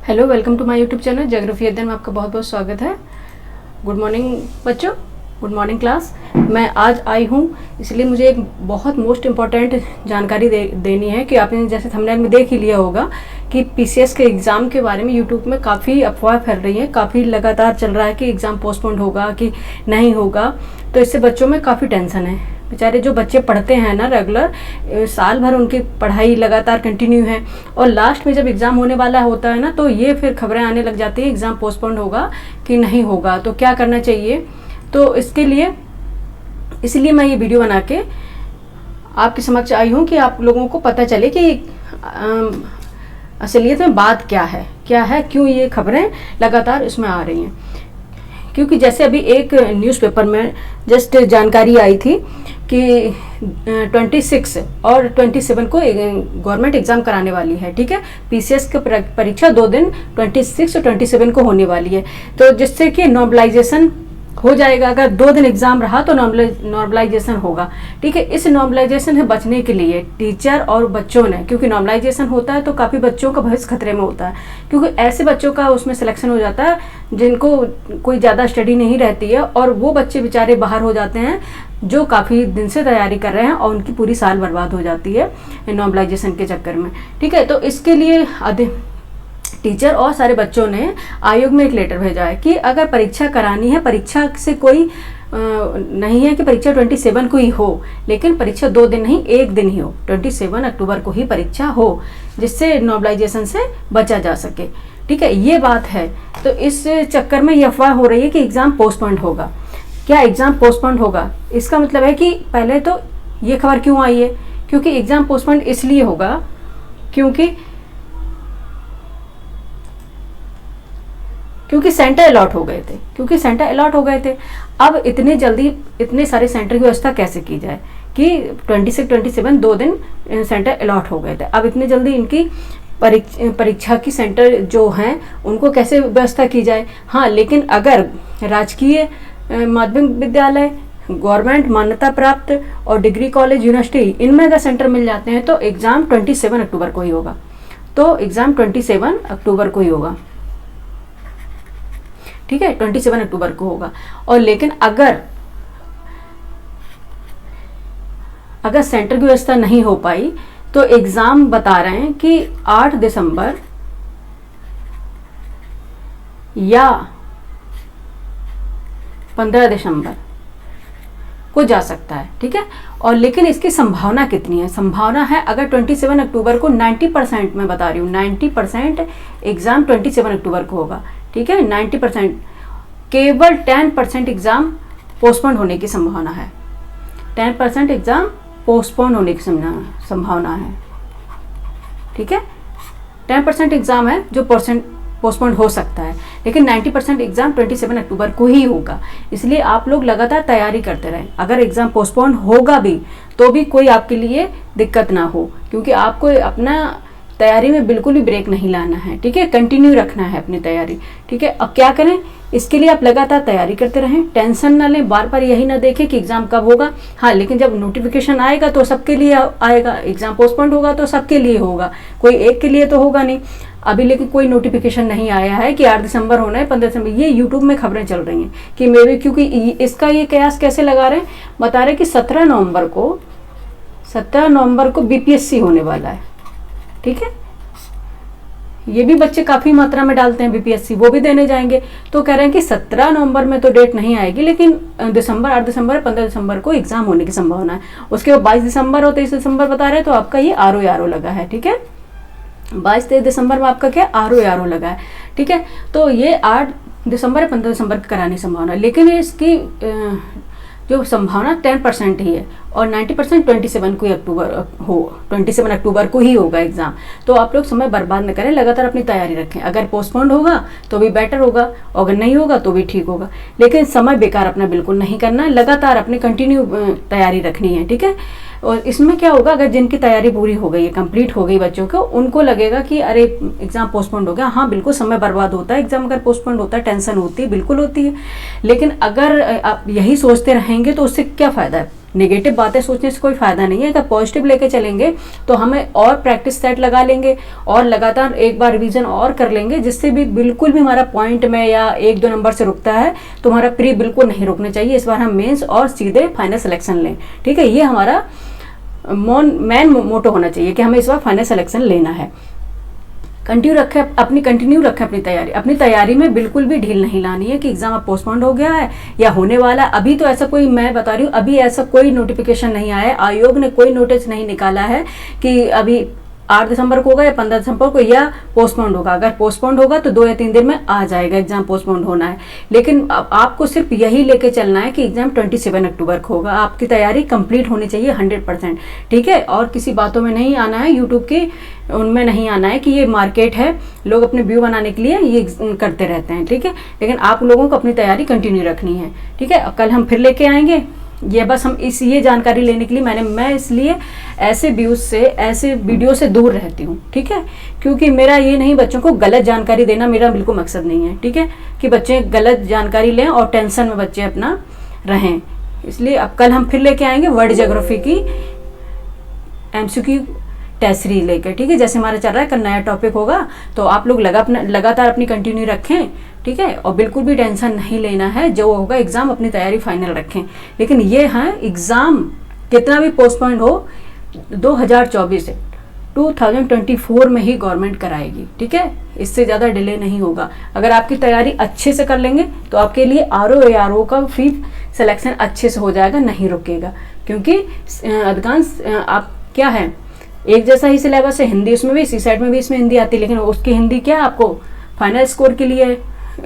Hello, welcome to my YouTube channel geography अध्ययन में आपका बहुत बहुत स्वागत है। गुड मॉर्निंग बच्चों, गुड मॉर्निंग क्लास। मैं आज आई हूँ इसलिए मुझे एक बहुत मोस्ट इम्पॉर्टेंट जानकारी देनी है कि आपने जैसे थंबनेल में देख ही लिया होगा कि पीसीएस के एग्ज़ाम के बारे में यूट्यूब में काफ़ी अफवाह फैल रही है, काफ़ी लगातार चल रहा है कि एग्ज़ाम पोस्टपोन्ड होगा कि नहीं होगा। तो इससे बच्चों में काफ़ी टेंशन है। बेचारे जो बच्चे पढ़ते हैं ना रेगुलर, साल भर उनकी पढ़ाई लगातार कंटिन्यू है और लास्ट में जब एग्ज़ाम होने वाला होता है ना, तो ये फिर खबरें आने लग जाती है एग्ज़ाम पोस्टपोन्ड होगा कि नहीं होगा, तो क्या करना चाहिए। तो इसलिए मैं ये वीडियो बना के आपके समक्ष आई हूँ कि आप लोगों को पता चले कि असलियत में बात क्या है, क्यों ये खबरें लगातार इसमें आ रही हैं। क्योंकि जैसे अभी एक न्यूज़पेपर में जस्ट जानकारी आई थी कि 26 और 27 को गवर्नमेंट एग्ज़ाम कराने वाली है। ठीक है, पीसीएस की परीक्षा 2 दिन 26 और 27 को होने वाली है। तो जिससे कि नॉर्मलाइजेशन हो जाएगा। अगर 2 दिन एग्जाम रहा तो नॉर्मलाइजेशन होगा। ठीक है, इस नॉर्मलाइजेशन से बचने के लिए टीचर और बच्चों ने, क्योंकि नॉर्मलाइजेशन होता है तो काफ़ी बच्चों का भविष्य खतरे में होता है, क्योंकि ऐसे बच्चों का उसमें सिलेक्शन हो जाता है जिनको कोई ज़्यादा स्टडी नहीं रहती है और वो बच्चे बेचारे बाहर हो जाते हैं जो काफ़ी दिन से तैयारी कर रहे हैं और उनकी पूरी साल बर्बाद हो जाती है नॉर्मलाइजेशन के चक्कर में। ठीक है, तो इसके लिए टीचर और सारे बच्चों ने आयोग में एक लेटर भेजा है कि अगर परीक्षा करानी है, परीक्षा से कोई नहीं है कि परीक्षा 27 को ही हो, लेकिन परीक्षा 2 दिन नहीं 1 दिन ही हो, 27 अक्टूबर को ही परीक्षा हो, जिससे नॉर्मलाइजेशन से बचा जा सके। ठीक है, ये बात है। तो इस चक्कर में ये अफवाह हो रही है कि एग्ज़ाम पोस्टपोन्ड होगा। क्या एग्ज़ाम पोस्टपोन्ड होगा? इसका मतलब है कि पहले तो ये खबर क्यों आई है, क्योंकि एग्ज़ाम पोस्टपोन्ड इसलिए होगा क्योंकि सेंटर अलॉट हो गए थे। अब इतने जल्दी इतने सारे सेंटर की व्यवस्था कैसे की जाए कि 26 27 2 दिन सेंटर अलॉट हो गए थे। अब इतने जल्दी इनकी परीक्षा की सेंटर जो हैं उनको कैसे व्यवस्था की जाए। हाँ, लेकिन अगर राजकीय माध्यमिक विद्यालय, गवर्नमेंट मान्यता प्राप्त और डिग्री कॉलेज, यूनिवर्सिटी, इनमें अगर सेंटर मिल जाते हैं तो एग्ज़ाम 27 अक्टूबर को ही होगा। ठीक है, 27 अक्टूबर को होगा। और लेकिन अगर सेंटर की व्यवस्था नहीं हो पाई तो एग्ज़ाम बता रहे हैं कि 8 दिसंबर या 15 दिसंबर को जा सकता है। ठीक है, और लेकिन इसकी संभावना कितनी है? संभावना है अगर 27 अक्टूबर को 90%, मैं बता रही हूँ 90% एग्ज़ाम 27 अक्टूबर को होगा। ठीक है, 90%, केवल 10% एग्ज़ाम पोस्टपोन होने की संभावना है। 10% एग्ज़ाम पोस्टपोन होने की संभावना है। ठीक है, 10% एग्ज़ाम है जो पोस्टपोन हो सकता है, लेकिन 90% एग्ज़ाम 27 अक्टूबर को ही होगा। इसलिए आप लोग लगातार तैयारी करते रहें। अगर एग्ज़ाम पोस्टपोन होगा भी तो भी कोई आपके लिए दिक्कत ना हो, क्योंकि आपको अपना तैयारी में बिल्कुल भी ब्रेक नहीं लाना है। ठीक है, कंटिन्यू रखना है अपनी तैयारी। ठीक है, अब क्या करें? इसके लिए आप लगातार तैयारी करते रहें, टेंशन ना लें, बार बार यही ना देखें कि एग्ज़ाम कब होगा। हाँ, लेकिन जब नोटिफिकेशन आएगा तो सबके लिए आएगा, एग्ज़ाम पोस्टपोन्ड होगा तो सबके लिए होगा, कोई एक के लिए तो होगा नहीं। अभी लेकिन कोई नोटिफिकेशन नहीं आया है कि 8 दिसंबर होना है, 15 दिसंबर। ये यूट्यूब में खबरें चल रही हैं कि मे भी, क्योंकि इसका ये कयास कैसे लगा रहे हैं, बता रहे कि 17 नवंबर को बीपीएससी होने वाला है। ठीक है, ये भी बच्चे काफ़ी मात्रा में डालते हैं बीपीएससी, वो भी देने जाएंगे। तो कह रहे हैं कि 17 नवंबर में तो डेट नहीं आएगी, लेकिन 8 दिसंबर 15 दिसंबर को एग्ज़ाम होने की संभावना है। उसके बाद 22 दिसंबर और 23 दिसंबर बता रहे हैं, तो आपका ये आरओ लगा है। ठीक है, 22-23 दिसंबर में आपका क्या आरओ लगा है। ठीक है, तो ये 8 दिसंबर 15 दिसंबर की कराने की संभावना है, लेकिन इसकी जो संभावना 10% ही है और 90% 27 अक्टूबर को ही होगा एग्ज़ाम। तो आप लोग समय बर्बाद न करें, लगातार अपनी तैयारी रखें। अगर पोस्टपोन्ड होगा तो भी बेटर होगा, और अगर नहीं होगा तो भी ठीक होगा, लेकिन समय बेकार अपना बिल्कुल नहीं करना है, लगातार अपनी कंटिन्यू तैयारी रखनी है। ठीक है, और इसमें क्या होगा, अगर जिनकी तैयारी पूरी हो गई है, कंप्लीट हो गई बच्चों को, उनको लगेगा कि अरे एग्ज़ाम पोस्टपोन्ड हो गया। हाँ, बिल्कुल समय बर्बाद होता है, एग्ज़ाम अगर पोस्टपोन्ड होता है, टेंशन होती है, बिल्कुल होती है। लेकिन अगर आप यही सोचते रहेंगे तो उससे क्या फ़ायदा है? नेगेटिव बातें सोचने से कोई फ़ायदा नहीं है। अगर पॉजिटिव लेके चलेंगे तो हमें और प्रैक्टिस सेट लगा लेंगे और लगातार एक बार रिवीजन और कर लेंगे, जिससे भी बिल्कुल भी हमारा पॉइंट में या 1-2 नंबर से रुकता है तो हमारा प्री बिल्कुल नहीं रुकना चाहिए। इस बार हम मेंस और सीधे फाइनल सिलेक्शन लें, ठीक है। ये हमारा मेन मोटो होना चाहिए कि हमें इस बार फाइनल सिलेक्शन लेना है। कंटिन्यू रखें अपनी तैयारी में बिल्कुल भी ढील नहीं लानी है कि एग्जाम अब पोस्टपोन्ड हो गया है या होने वाला। अभी तो ऐसा कोई, मैं बता रही हूँ, अभी ऐसा कोई नोटिफिकेशन नहीं आया है, आयोग ने कोई नोटिस नहीं निकाला है कि अभी 8 दिसंबर को होगा या 15 दिसंबर को या पोस्टपोन्ड होगा। अगर पोस्टपोन्ड होगा तो 2 या 3 दिन में आ जाएगा एग्जाम पोस्टपोन्ड होना है। लेकिन आपको सिर्फ यही लेके चलना है कि एग्जाम 27 अक्टूबर को होगा। आपकी तैयारी कंप्लीट होनी चाहिए 100%, ठीक है। और किसी बातों में नहीं आना है, यूट्यूब की उनमें नहीं आना है कि ये मार्केट है, लोग अपने व्यू बनाने के लिए ये करते रहते हैं, ठीक है। लेकिन आप लोगों को अपनी तैयारी कंटिन्यू रखनी है, ठीक है। कल हम फिर लेके आएंगे। ये बस हम ये जानकारी लेने के लिए मैं इसलिए ऐसे व्यूज से, ऐसे वीडियो से दूर रहती हूँ, ठीक है। क्योंकि मेरा ये नहीं, बच्चों को गलत जानकारी देना मेरा बिल्कुल मकसद नहीं है, ठीक है, कि बच्चे गलत जानकारी लें और टेंशन में बच्चे अपना रहें। इसलिए अब कल हम फिर लेके आएंगे वर्ल्ड ज्योग्राफी की MCQ टेस्ट सीरीज लेकर, ठीक है। जैसे हमारा चल रहा है, कल नया टॉपिक होगा, तो आप लोग लगातार अपनी कंटिन्यू रखें, ठीक है। और बिल्कुल भी टेंशन नहीं लेना है, जो होगा एग्जाम अपनी तैयारी फाइनल रखें। लेकिन ये है, एग्जाम कितना भी पोस्टपोन हो 2024 में ही गवर्नमेंट कराएगी, ठीक है। इससे ज़्यादा डिले नहीं होगा। अगर आपकी तैयारी अच्छे से कर लेंगे तो आपके लिए RO का फ्री सिलेक्शन अच्छे से हो जाएगा, नहीं रुकेगा। क्योंकि अधिकांश आप क्या है, एक जैसा ही सिलेबस है, हिंदी उसमें भी, CSAT में भी इसमें हिंदी आती है, लेकिन उसकी हिंदी क्या आपको फाइनल स्कोर के लिए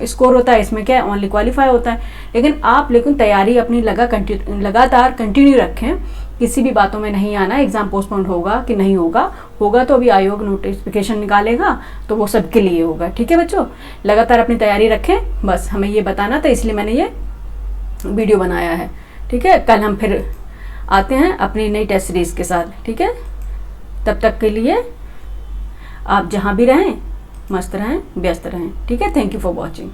स्कोर होता है, इसमें क्या है ओनली क्वालिफाई होता है। लेकिन तैयारी अपनी लगातार कंटिन्यू रखें, किसी भी बातों में नहीं आना। एग्जाम पोस्टपोन होगा कि नहीं होगा तो अभी आयोग नोटिफिकेशन निकालेगा, तो वो सबके लिए होगा, ठीक है बच्चों। लगातार अपनी तैयारी रखें, बस हमें ये बताना था, इसलिए मैंने ये वीडियो बनाया है, ठीक है। कल हम फिर आते हैं अपनी नई टेस्ट सीरीज के साथ, ठीक है। तब तक के लिए आप जहाँ भी रहें मस्त रहें, व्यस्त रहें, ठीक है। Thank you for watching.